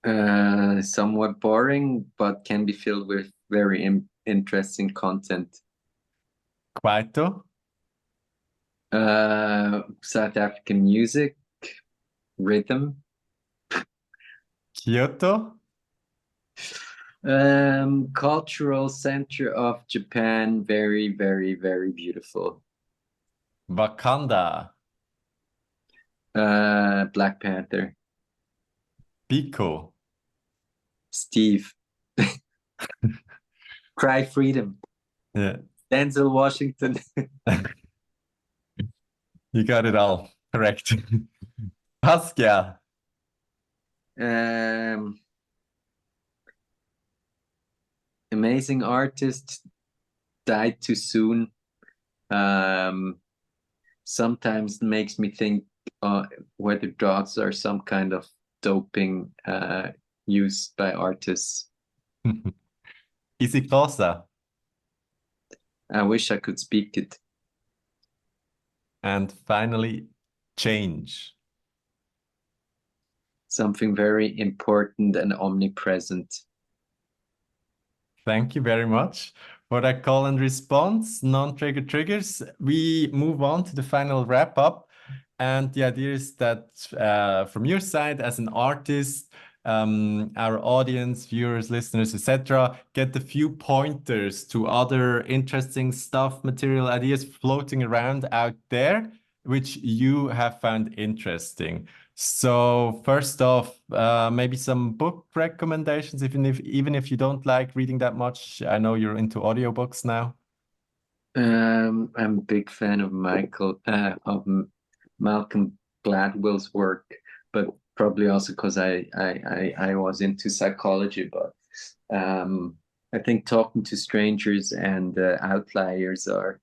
Somewhat boring, but can be filled with very interesting content. Kwaito, South African music, rhythm. Kyoto, Cultural center of Japan, very, very, very beautiful. Wakanda, Black Panther, Biko. Steve, Cry Freedom, Yeah, Denzel Washington. you got it all correct. Pascal, Amazing artist, died too soon. Sometimes makes me think whether drugs are some kind of doping used by artists. Easy cosa. I wish I could speak it. And finally, change. Something very important and omnipresent. Thank you very much for that call and response. Non-trigger triggers. We move on to the final wrap up. And the idea is that from your side as an artist, our audience, viewers, listeners, etc., get a few pointers to other interesting stuff, material ideas floating around out there, which you have found interesting. So first off, maybe some book recommendations, even if you don't like reading that much. I know you're into audiobooks now. I'm a big fan of Malcolm Gladwell's work, but probably also because I was into psychology. But I think Talking to Strangers and Outliers are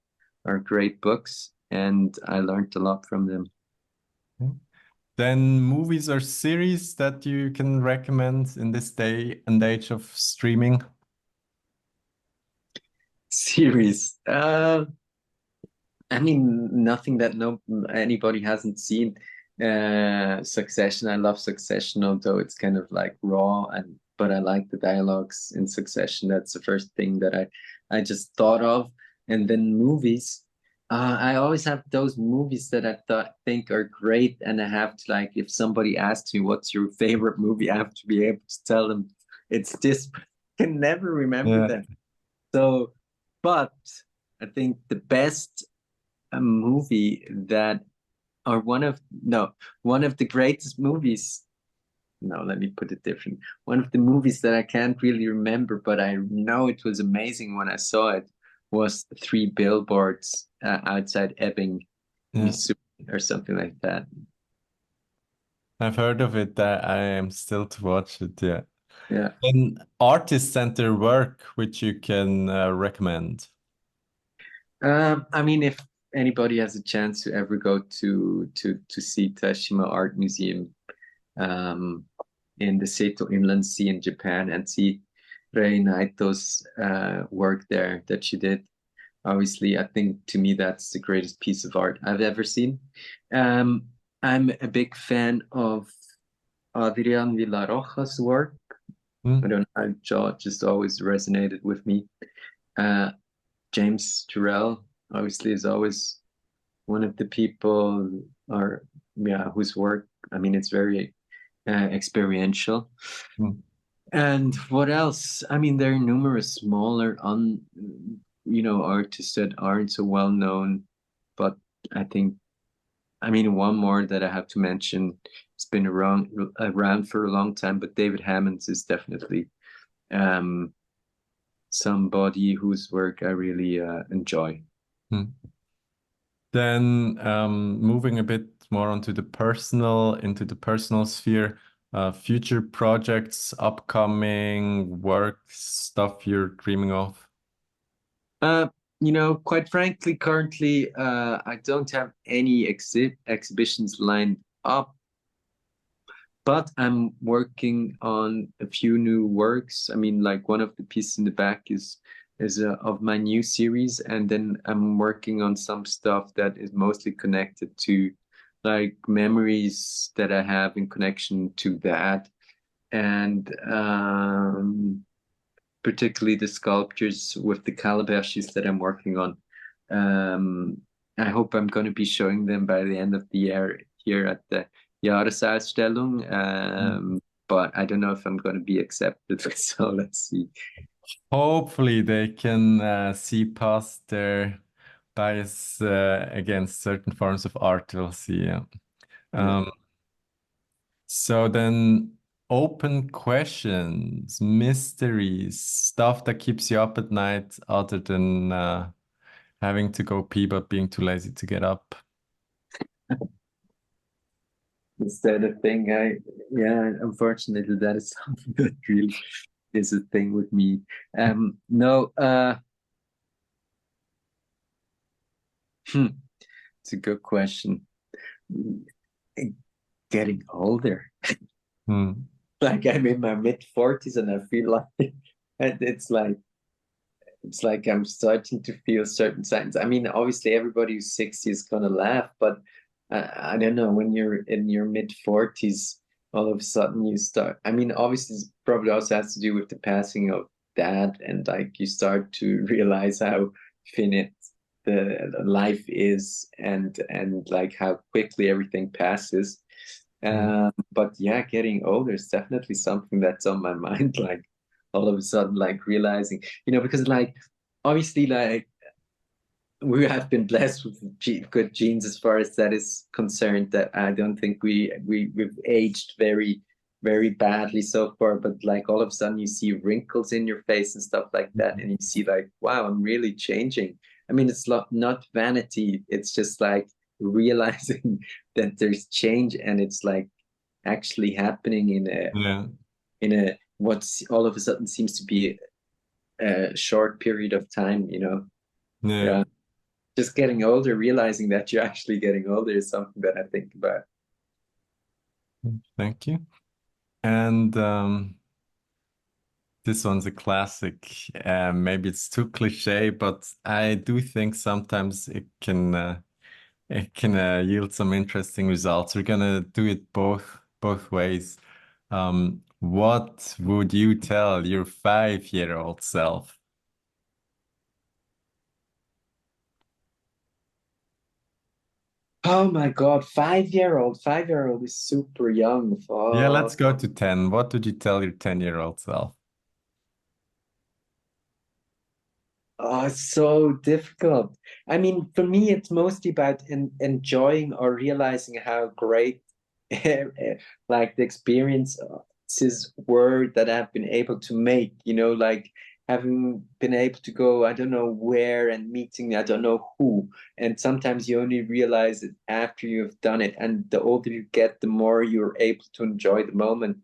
great books, and I learned a lot from them. Then movies or series that you can recommend in this day and age of streaming? Series. I mean, nothing that anybody hasn't seen. Succession. I love Succession, although it's kind of like raw, but I like the dialogues in Succession. That's the first thing that I just thought of. And then movies. I always have those movies that think are great, and I have to, like, if somebody asks me what's your favorite movie, I have to be able to tell them it's this. I can never remember Yeah. them. So, but I think the best movie that, or one of the greatest movies. No, let me put it different. One of the movies that I can't really remember, but I know it was amazing when I saw it, was Three Billboards Outside Ebbing, Yeah. Missouri, or something like that. I've heard of it. I am still to watch it. Yeah. Yeah. And artists and their work, which you can recommend. I mean, if anybody has a chance to ever go to see Tashima Art Museum um, in the Seto Inland Sea in Japan, and see Rei Naito's work there that she did. Obviously, I think to me that's the greatest piece of art I've ever seen. I'm a big fan of Adrian Villaroja's work. I don't know, just always resonated with me. James Turrell, obviously, is always one of the people, whose work, I mean, it's very experiential. Mm. And what else? I mean, there are numerous smaller artists that aren't so well known, but I think, I mean, one more that I have to mention, it's been around for a long time, but David Hammonds is definitely somebody whose work I really enjoy. Mm. Then moving a bit more into the personal sphere, future projects, upcoming work, stuff you're dreaming of. Quite frankly, currently, I don't have any exhibitions lined up, but I'm working on a few new works. I mean, like, one of the pieces in the back is of my new series, and then I'm working on some stuff that is mostly connected to, like, memories that I have in connection to that, and particularly the sculptures with the calabashes that I'm working on. I hope I'm going to be showing them by the end of the year here at the Jahresausstellung, but I don't know if I'm going to be accepted, so let's see. Hopefully they can see past their bias against certain forms of art. We'll see. Yeah. So then open questions, mysteries, stuff that keeps you up at night other than having to go pee but being too lazy to get up. Is that a thing? Unfortunately, that is something that really is a thing with me. No, Hmm, it's a good question. Getting older. Hmm. Like I'm in my mid 40s and I feel like and it's like I'm starting to feel certain signs. I mean, obviously everybody who's 60 is gonna laugh, but I don't know, when you're in your mid 40s, all of a sudden you start. I mean, obviously this probably also has to do with the passing of dad, and like you start to realize how finite the life is, and like how quickly everything passes. Hmm. But yeah, getting older is definitely something that's on my mind. Like all of a sudden, like realizing, because like obviously, like we have been blessed with good genes as far as that is concerned. That I don't think we've aged very badly so far. But like all of a sudden, you see wrinkles in your face and stuff like that, and you see like, wow, I'm really changing. I mean, it's not vanity. It's just like realizing that there's change, and it's like actually happening Yeah. in a what's all of a sudden seems to be a short period of time. Yeah. Yeah, just getting older, realizing that you're actually getting older is something that I think about. Thank you. And this one's a classic. Maybe it's too cliche, but I do think sometimes it can yield some interesting results. We're gonna do it both ways. What would you tell your 5-year-old self? Oh my God, 5-year-old. 5-year-old is super young. Yeah, Oh, let's go to 10. What would you tell your 10-year-old self? oh, it's so difficult. I mean, for me, it's mostly about enjoying or realizing how great like the experiences were that I've been able to make, like having been able to go, I don't know where, and meeting, I don't know who. And sometimes you only realize it after you've done it. And the older you get, the more you're able to enjoy the moment.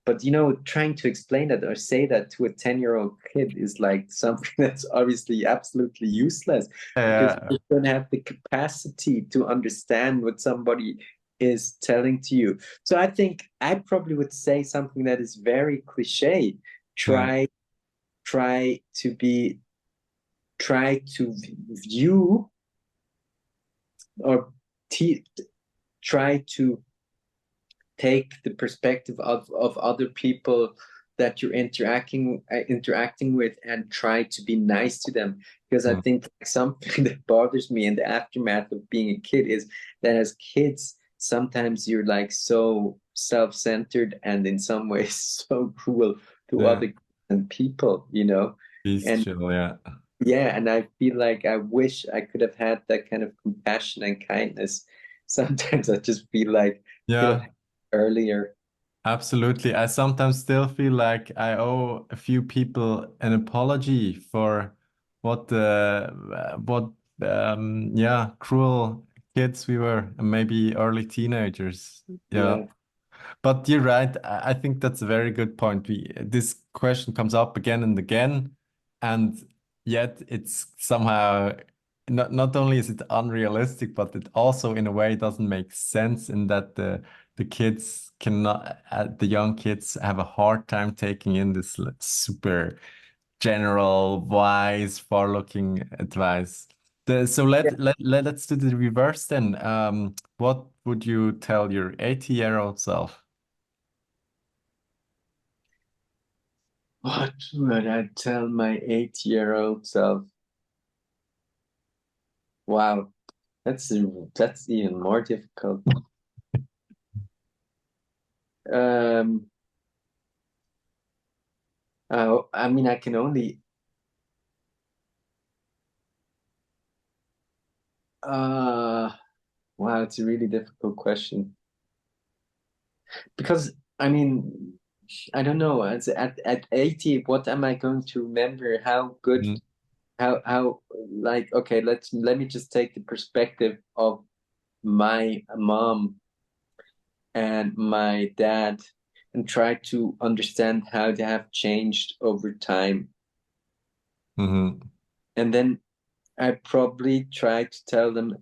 But trying to explain that or say that to a 10-year-old kid is like something that's obviously absolutely useless, because Uh, you don't have the capacity to understand what somebody is telling to you. So I think I probably would say something that is very cliche. yeah, Try, try to be, try to view or te try to take the perspective of other people that you're interacting with, and try to be nice to them, because I mm, think something that bothers me in the aftermath of being a kid is that as kids sometimes you're like so self-centered and in some ways so cruel to yeah, other and people. And bestial, yeah. yeah, and I feel like I wish I could have had that kind of compassion and kindness. Sometimes I just feel like could have Yeah, had earlier. absolutely. I sometimes still feel like I owe a few people an apology for what yeah, cruel kids we were, and maybe early teenagers. Yeah. Yeah. But you're right. I think that's a very good point. This question comes up again and again, and yet it's somehow not only is it unrealistic, but it also in a way doesn't make sense in that the kids cannot the young kids have a hard time taking in this super general, wise, far-looking advice. So let's do the reverse then. What would you tell your 80-year-old self? What would I tell my 8-year-old self? Wow, that's even more difficult. Um, I mean, I can only uh wow, it's a really difficult question, because I mean, I don't know. At 80, what am I going to remember? How good, Mm, how like okay, let me just take the perspective of my mom and my dad, and try to understand how they have changed over time. mhm, And then I probably try to tell them,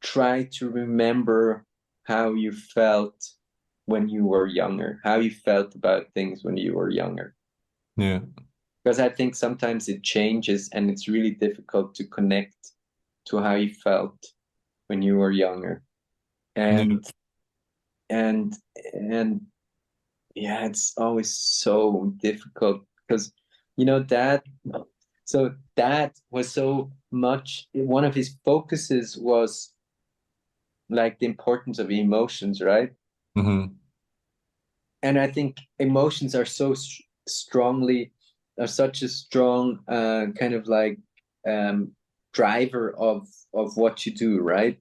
try to remember how you felt when you were younger, how you felt about things when you were younger. Yeah. Because I think sometimes it changes and it's really difficult to connect to how you felt when you were younger. Yeah. And and and yeah, it's always so difficult because dad, so dad was so much, one of his focuses was like the importance of emotions, right? Mm-hmm. And I think emotions are so strongly, are such a strong kind of like um driver of what you do, right?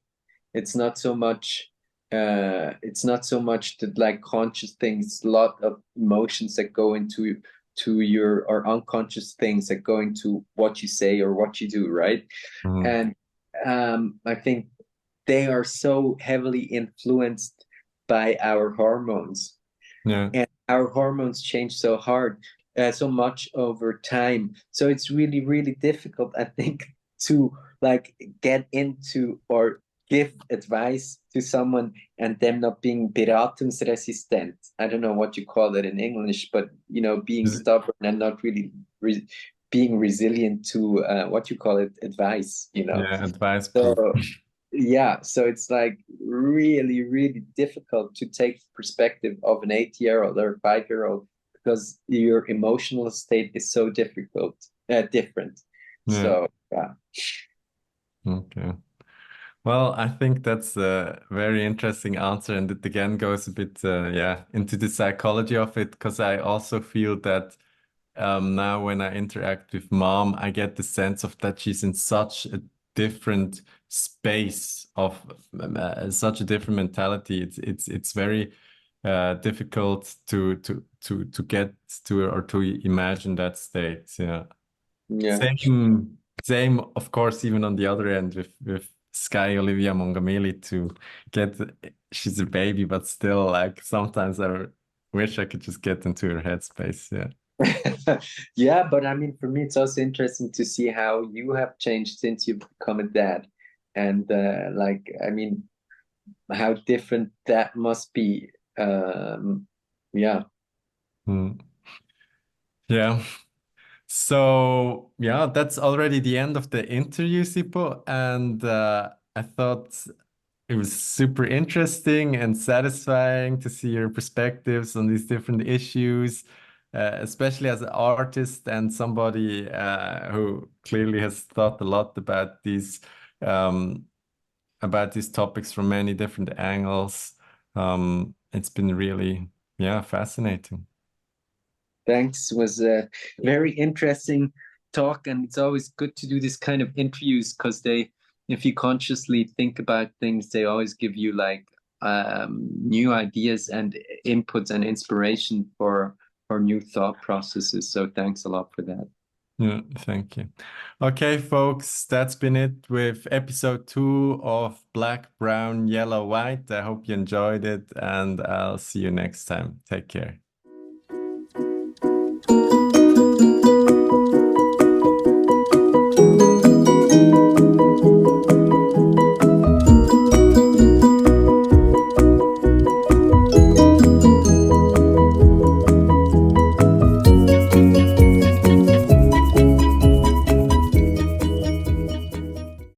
It's not so much the like conscious things, a lot of emotions that go into your, or unconscious things that go into what you say or what you do, right? Mm-hmm. And I think they are so heavily influenced by our hormones, Yeah. and our hormones change so much over time. So it's really, really difficult, I think, to like get into or give advice to someone and them not being beratungsresistent. I don't know what you call that in English, but being Is- stubborn and not really being resilient to what you call it, advice. Yeah, advice So proof. yeah, so it's like really, really difficult to take perspective of an 8-year-old or a 5-year-old because your emotional state is so different. Yeah. So yeah. Okay. Well, I think that's a very interesting answer, and it again goes a bit, yeah, into the psychology of it, because I also feel that now when I interact with mom, I get the sense of that she's in such a different space of such a different mentality. It's very difficult to get to or to imagine that state. Yeah. Yeah. Same, of course, even on the other end with Sky Olivia Mongameli to get, she's a baby, but still, like sometimes I wish I could just get into her headspace. Yeah. Yeah, but I mean, for me, it's also interesting to see how you have changed since you've become a dad. And like, I mean, how different that must be. Yeah. Hmm. Yeah. So yeah, that's already the end of the interview, Sipo, and I thought it was super interesting and satisfying to see your perspectives on these different issues, especially as an artist and somebody who clearly has thought a lot um, about these topics from many different angles. It's been really, yeah, fascinating. Thanks. It was a very interesting talk, and it's always good to do this kind of interviews because if you consciously think about things, they always give you like new ideas and inputs and inspiration for new thought processes. So thanks a lot for that. Yeah, thank you. Okay, folks, that's been it with episode 2 of Black, Brown, Yellow, White. I hope you enjoyed it, and I'll see you next time. Take care.